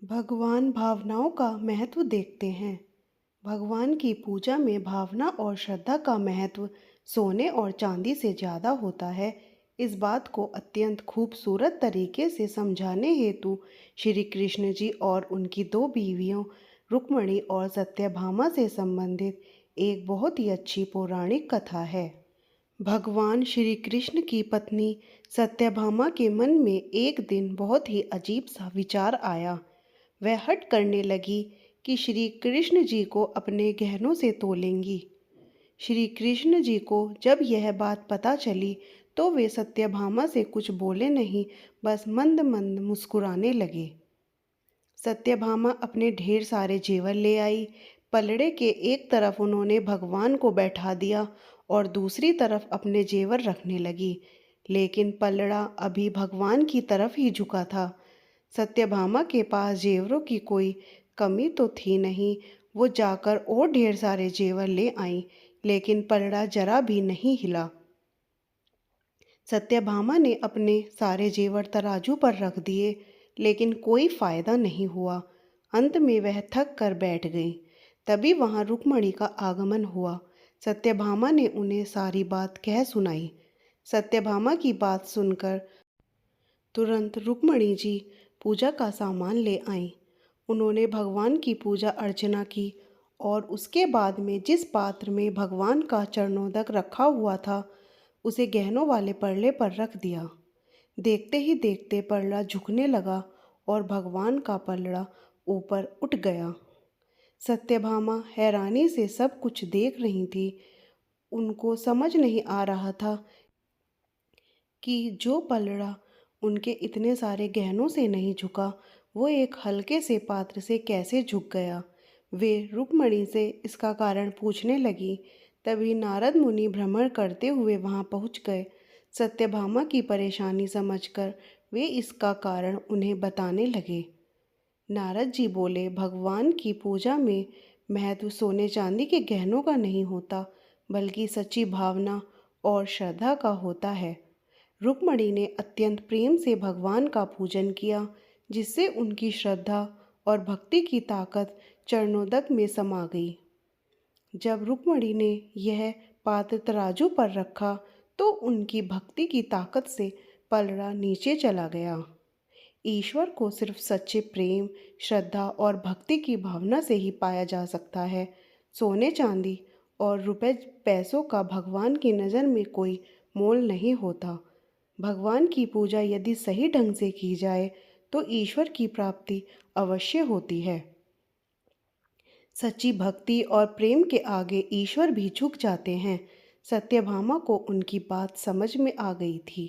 भगवान भावनाओं का महत्व देखते हैं। भगवान की पूजा में भावना और श्रद्धा का महत्व सोने और चांदी से ज़्यादा होता है। इस बात को अत्यंत खूबसूरत तरीके से समझाने हेतु श्री कृष्ण जी और उनकी दो बीवियों रुक्मणी और सत्यभामा से संबंधित एक बहुत ही अच्छी पौराणिक कथा है। भगवान श्री कृष्ण की पत्नी सत्यभामा के मन में एक दिन बहुत ही अजीब सा विचार आया। वह हठ करने लगी कि श्री कृष्ण जी को अपने गहनों से तोलेंगी। श्री कृष्ण जी को जब यह बात पता चली तो वे सत्यभामा से कुछ बोले नहीं, बस मंद मंद मुस्कुराने लगे। सत्यभामा अपने ढेर सारे जेवर ले आई। पलड़े के एक तरफ उन्होंने भगवान को बैठा दिया और दूसरी तरफ अपने जेवर रखने लगी, लेकिन पलड़ा अभी भगवान की तरफ ही झुका था। सत्यभामा के पास जेवरों की कोई कमी तो थी नहीं। वो जाकर और ढेर सारे जेवर ले आई, लेकिन पलड़ा जरा भी नहीं हिला। सत्यभामा ने अपने सारे जेवर तराजू पर रख दिए, लेकिन कोई फायदा नहीं हुआ। अंत में वह थक कर बैठ गई। तभी वहां रुक्मणी का आगमन हुआ। सत्यभामा ने उन्हें सारी बात कह सुनाई। सत्यभामा की बात सुनकर तुरंत रुक्मणी जी पूजा का सामान ले आईं। उन्होंने भगवान की पूजा अर्चना की और उसके बाद में जिस पात्र में भगवान का चरणोदक रखा हुआ था उसे गहनों वाले पलड़े पर रख दिया। देखते ही देखते पलड़ा झुकने लगा और भगवान का पलड़ा ऊपर उठ गया। सत्यभामा हैरानी से सब कुछ देख रही थी। उनको समझ नहीं आ रहा था कि जो पलड़ा उनके इतने सारे गहनों से नहीं झुका, वो एक हल्के से पात्र से कैसे झुक गया। वे रुक्मणी से इसका कारण पूछने लगी। तभी नारद मुनि भ्रमण करते हुए वहां पहुंच गए। सत्यभामा की परेशानी समझकर वे इसका कारण उन्हें बताने लगे। नारद जी बोले, भगवान की पूजा में महत्व सोने चांदी के गहनों का नहीं होता, बल्कि सच्ची भावना और श्रद्धा का होता है। रुक्मणी ने अत्यंत प्रेम से भगवान का पूजन किया, जिससे उनकी श्रद्धा और भक्ति की ताकत चरणोदक में समा गई। जब रुक्मणी ने यह पात्र तराजू पर रखा तो उनकी भक्ति की ताकत से पलड़ा नीचे चला गया। ईश्वर को सिर्फ सच्चे प्रेम, श्रद्धा और भक्ति की भावना से ही पाया जा सकता है। सोने चांदी और रुपए पैसों का भगवान की नज़र में कोई मोल नहीं होता। भगवान की पूजा यदि सही ढंग से की जाए तो ईश्वर की प्राप्ति अवश्य होती है। सच्ची भक्ति और प्रेम के आगे ईश्वर भी झुक जाते हैं। सत्यभामा को उनकी बात समझ में आ गई थी।